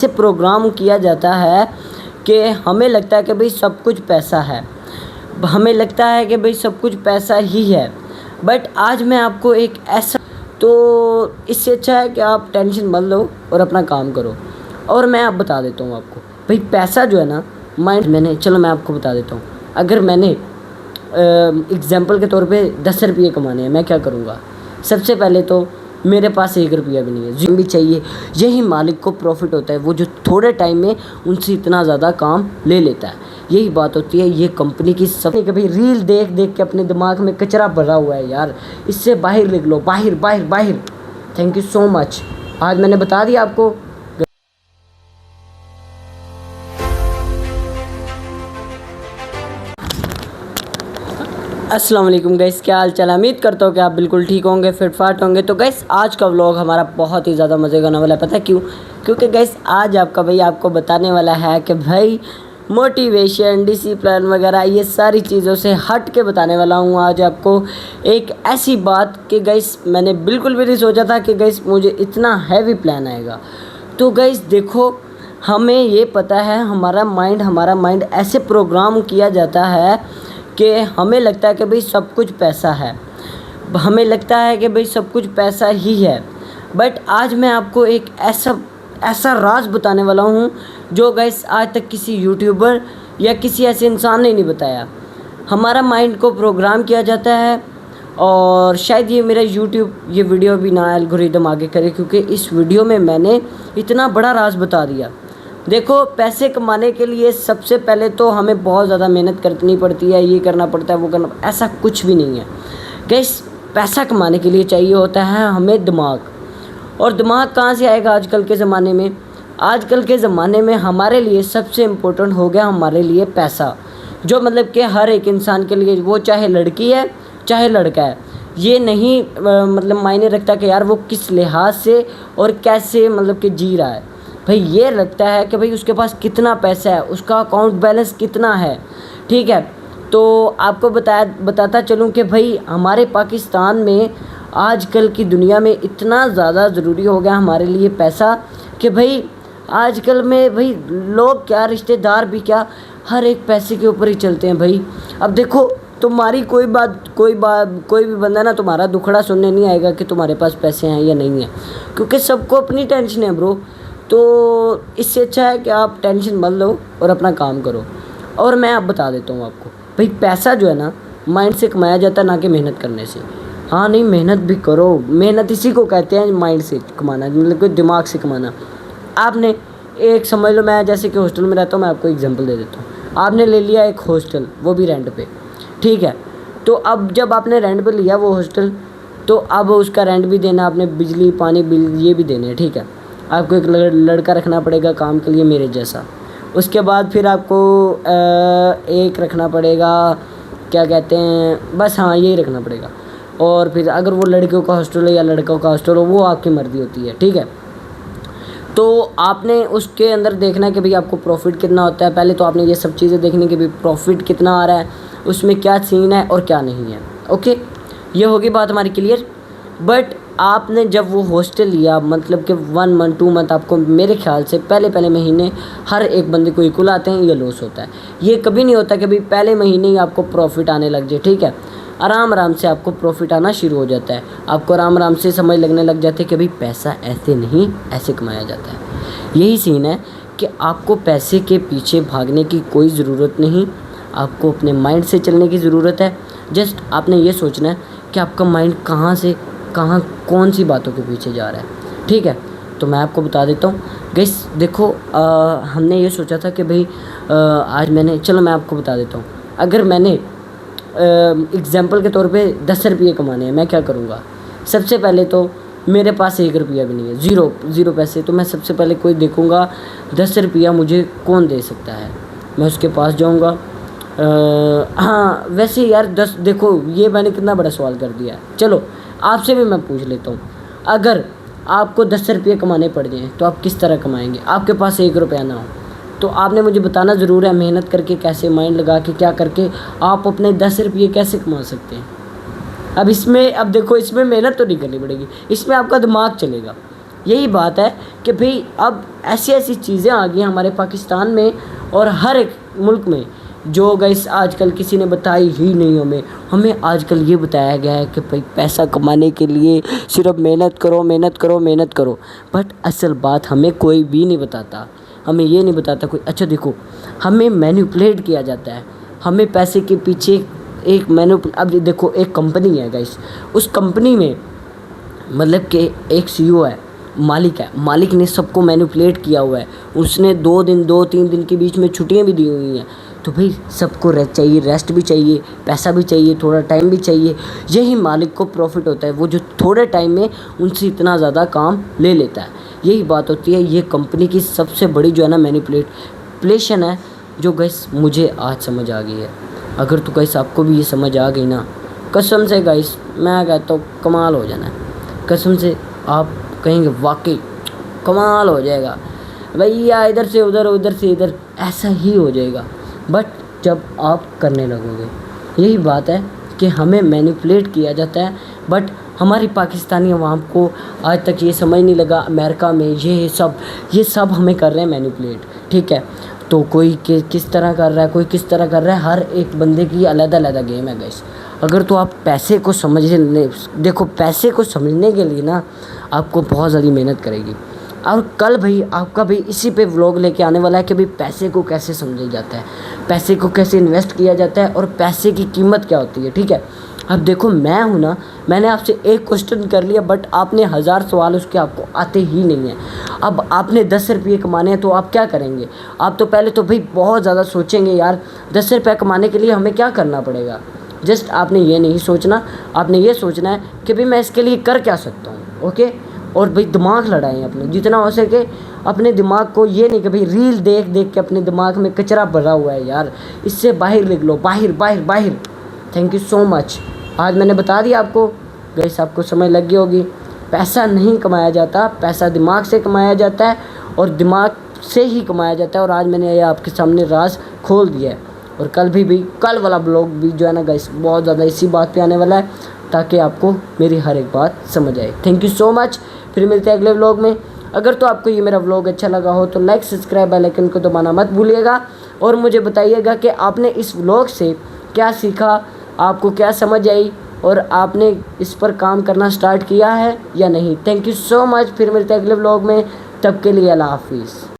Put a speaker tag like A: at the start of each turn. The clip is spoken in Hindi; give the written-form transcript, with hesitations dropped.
A: से प्रोग्राम किया जाता है कि हमें लगता है कि भाई सब कुछ पैसा है, हमें लगता है कि भाई सब कुछ पैसा ही है। बट आज मैं आपको एक ऐसा, तो इससे अच्छा है कि आप टेंशन मत लो और अपना काम करो। और मैं आप बता देता हूँ आपको, भाई पैसा जो है ना मैंने चलो मैं आपको बता देता हूँ। अगर मैंने एग्ज़ाम्पल के तौर पे 10 रुपये कमाने हैं, मैं क्या करूँगा? सबसे पहले तो मेरे पास 1 रुपया भी नहीं है, जिम भी चाहिए। यही मालिक को प्रॉफिट होता है, वो जो थोड़े टाइम में उनसे इतना ज़्यादा काम ले लेता है। यही बात होती है ये कंपनी की। सब कभी रील देख देख के अपने दिमाग में कचरा भरा हुआ है यार, इससे बाहर निकलो, बाहर बाहर बाहर। थैंक यू सो मच, आज मैंने बता दिया आपको। अस्सलाम वालेकुम गाइस, क्या हाल चाल? उम्मीद करता हूँ कि आप बिल्कुल ठीक होंगे, फिट फाट होंगे। तो गाइस आज का व्लॉग हमारा बहुत ही ज़्यादा मज़े का होने वाला है। पता है क्यों? क्योंकि गाइस आज आपका भाई आपको बताने वाला है कि भाई मोटिवेशन, डिसिप्लिन वगैरह ये सारी चीज़ों से हट के बताने वाला हूँ आज आपको एक ऐसी बात कि गाइस मैंने बिल्कुल भी नहीं सोचा था कि गाइस मुझे इतना हैवी प्लान आएगा। तो गाइस देखो, हमें ये पता है हमारा माइंड ऐसे प्रोग्राम किया जाता है कि हमें लगता है कि भाई सब कुछ पैसा है, हमें लगता है कि भाई सब कुछ पैसा ही है। बट आज मैं आपको एक ऐसा राज बताने वाला हूँ जो गाइस आज तक किसी यूट्यूबर या किसी ऐसे इंसान ने नहीं बताया। हमारा माइंड को प्रोग्राम किया जाता है और शायद ये मेरा ये वीडियो भी ना एल्गोरिदम आगे करे, क्योंकि इस वीडियो में मैंने इतना बड़ा राज बता दिया। देखो, पैसे कमाने के लिए सबसे पहले तो हमें बहुत ज़्यादा मेहनत करनी पड़ती है, ये करना पड़ता है, वो करना, ऐसा कुछ भी नहीं है गाइस। पैसा कमाने के लिए चाहिए होता है हमें दिमाग। और दिमाग कहाँ से आएगा आजकल के ज़माने में? आजकल के ज़माने में हमारे लिए सबसे इम्पोर्टेंट हो गया हमारे लिए पैसा, जो मतलब कि हर एक इंसान के लिए, वो चाहे लड़की है चाहे लड़का है, ये नहीं मतलब मायने रखता कि यार वो किस लिहाज से और कैसे मतलब कि जी रहा है। भाई ये लगता है कि भाई उसके पास कितना पैसा है, उसका अकाउंट बैलेंस कितना है। ठीक है, तो आपको बताता चलूँ कि भाई हमारे पाकिस्तान में आजकल की दुनिया में इतना ज़्यादा ज़रूरी हो गया हमारे लिए पैसा कि भाई आजकल में भाई लोग क्या, रिश्तेदार भी क्या, हर एक पैसे के ऊपर ही चलते हैं भाई। अब देखो, तुम्हारी कोई भी बंदा ना तुम्हारा दुखड़ा सुनने नहीं आएगा कि तुम्हारे पास पैसे हैं या नहीं है, क्योंकि सबको अपनी टेंशन है ब्रो। तो इससे अच्छा है कि आप टेंशन मत लो और अपना काम करो। और मैं आप बता देता हूँ आपको, भाई पैसा जो है ना माइंड से कमाया जाता है, ना कि मेहनत करने से। हाँ नहीं, मेहनत भी करो, मेहनत इसी को कहते हैं माइंड से कमाना, मतलब कि दिमाग से कमाना। आपने एक समझ लो, मैं जैसे कि हॉस्टल में रहता हूँ, मैं आपको एग्जांपल दे देता हूँ। आपने ले लिया एक हॉस्टल, वो भी रेंट पे, ठीक है। तो अब जब आपने रेंट पे लिया वो हॉस्टल, तो अब उसका रेंट भी देना, आपने बिजली पानी बिल ये भी देने हैं, ठीक है। आपको एक लड़का रखना पड़ेगा काम के लिए मेरे जैसा। उसके बाद फिर आपको एक रखना पड़ेगा, क्या कहते हैं, बस हाँ यही रखना पड़ेगा। और फिर अगर वो लड़कियों का हॉस्टल है या लड़कों का हॉस्टल हो, वो आपकी मर्ज़ी होती है, ठीक है। तो आपने उसके अंदर देखना है कि भाई आपको प्रॉफिट कितना होता है। पहले तो आपने ये सब चीज़ें देखनी कि भाई प्रॉफिट कितना आ रहा है, उसमें क्या सीन है और क्या नहीं है। ओके, ये होगी बात हमारी क्लियर। बट आपने जब वो हॉस्टल लिया, मतलब कि 1 मंथ 2 मंथ, आपको मेरे ख्याल से पहले महीने हर एक बंदे को इक्वल आते हैं, ये लॉस होता है। ये कभी नहीं होता कि भाई पहले महीने ही आपको प्रॉफिट आने लग जाए, ठीक है। आराम से आपको प्रॉफिट आना शुरू हो जाता है, आपको आराम से समझ लगने लग जाते हैं कि भाई पैसा ऐसे नहीं ऐसे कमाया जाता है। यही सीन है कि आपको पैसे के पीछे भागने की कोई ज़रूरत नहीं, आपको अपने माइंड से चलने की ज़रूरत है। जस्ट आपने ये सोचना है कि आपका माइंड कहाँ से कहाँ कौन सी बातों के पीछे जा रहा है, ठीक है। तो मैं आपको बता देता हूँ गाइस, देखो हमने ये सोचा था कि भाई आज मैंने, चलो मैं आपको बता देता हूँ। अगर मैंने एग्ज़ाम्पल के तौर पे 10 रुपये कमाने हैं, मैं क्या करूँगा? सबसे पहले तो मेरे पास 1 रुपया भी नहीं है, ज़ीरो पैसे। तो मैं सबसे पहले कोई देखूँगा 10 रुपया मुझे कौन दे सकता है, मैं उसके पास जाऊँगा। हाँ वैसे यार 10, देखो ये मैंने कितना बड़ा सवाल कर दिया है। चलो आपसे भी मैं पूछ लेता हूँ, अगर आपको 10 रुपये कमाने पड़ जाएँ तो आप किस तरह कमाएंगे? आपके पास 1 रुपया ना हो तो आपने मुझे बताना ज़रूर है, मेहनत करके कैसे, माइंड लगा के क्या करके आप अपने 10 रुपये कैसे कमा सकते हैं। अब देखो, इसमें मेहनत तो नहीं करनी पड़ेगी, इसमें आपका दिमाग चलेगा। यही बात है कि भाई अब ऐसी ऐसी चीज़ें आ गई हमारे पाकिस्तान में और हर एक मुल्क में, जो गाइस आजकल किसी ने बताई ही नहीं हमें आजकल ये बताया गया है कि भाई पैसा कमाने के लिए सिर्फ मेहनत करो मेहनत करो मेहनत करो। बट असल बात हमें कोई भी नहीं बताता, हमें ये नहीं बताता कोई। अच्छा देखो, हमें मैनिपुलेट किया जाता है, हमें पैसे के पीछे एक अब देखो एक कंपनी है गाइस, उस कंपनी में मतलब कि एक सीईओ है, मालिक है, मालिक ने सबको मैनिपुलेट किया हुआ है। उसने 2-3 दिन के बीच में छुट्टियां भी दी हुई हैं। तो भाई सबको चाहिए, रेस्ट भी चाहिए, पैसा भी चाहिए, थोड़ा टाइम भी चाहिए। यही मालिक को प्रॉफिट होता है, वो जो थोड़े टाइम में उनसे इतना ज़्यादा काम ले लेता है। यही बात होती है, ये कंपनी की सबसे बड़ी जो है ना मैनिपुलेशन है, जो गाइस मुझे आज समझ आ गई है। अगर तो गाइस आपको भी ये समझ आ गई ना, कसम से गाइस मैं कहता हूँ कमाल हो जाना है। कसम से आप कहेंगे वाकई कमाल हो जाएगा भैया, इधर से उधर उधर से इधर, ऐसा ही हो जाएगा। बट जब आप करने लगोगे, यही बात है कि हमें मैनिपुलेट किया जाता है। बट हमारी पाकिस्तानी अवाम को आज तक ये समझ नहीं लगा, अमेरिका में ये सब हमें कर रहे हैं मैनिपुलेट, ठीक है। तो कोई किस तरह कर रहा है, कोई किस तरह कर रहा है, हर एक बंदे की अलग गेम है गाइस। अगर तो आप पैसे को समझने, देखो पैसे को समझने के लिए ना आपको बहुत ज़्यादा मेहनत करेगी। और कल भाई आपका भाई इसी पे व्लॉग लेके आने वाला है कि भाई पैसे को कैसे समझा जाता है, पैसे को कैसे इन्वेस्ट किया जाता है और पैसे की कीमत क्या होती है, ठीक है। अब देखो मैं हूँ ना, मैंने आपसे एक क्वेश्चन कर लिया बट आपने 1000 सवाल उसके आपको आते ही नहीं हैं। अब आपने 10 रुपये कमाने हैं तो आप क्या करेंगे? आप तो पहले तो भाई बहुत ज़्यादा सोचेंगे यार 10 रुपये कमाने के लिए हमें क्या करना पड़ेगा। जस्ट आपने ये नहीं सोचना, आपने ये सोचना है कि भाई मैं इसके लिए कर क्या सकता हूँ, ओके। और भाई दिमाग लड़ाएं अपने जितना हो सके अपने दिमाग को, ये नहीं कि भाई रील देख देख के अपने दिमाग में कचरा भरा हुआ है यार, इससे बाहर निकलो, बाहर बाहर बाहर। Thank you so much. आज मैंने बता दिया आपको, गाइस आपको समझ लग गई होगी। पैसा नहीं कमाया जाता, पैसा दिमाग से कमाया जाता है और दिमाग से ही कमाया जाता है। और आज मैंने ये आपके सामने राज खोल दिया है। और कल वाला ब्लॉग भी जो है ना गाइस बहुत ज़्यादा इसी बात पे आने वाला है, ताकि आपको मेरी हर एक बात समझ आए। Thank you so much. फिर मिलते हैं अगले व्लॉग में। अगर तो आपको ये मेरा व्लॉग अच्छा लगा हो तो लाइक सब्सक्राइब बेल आइकन को दबाना मत भूलिएगा। और मुझे बताइएगा कि आपने इस व्लॉग से क्या सीखा, आपको क्या समझ आई और आपने इस पर काम करना स्टार्ट किया है या नहीं। Thank you so much. फिर मिलते हैं अगले व्लॉग में, तब के लिए अल्लाह हाफिज़।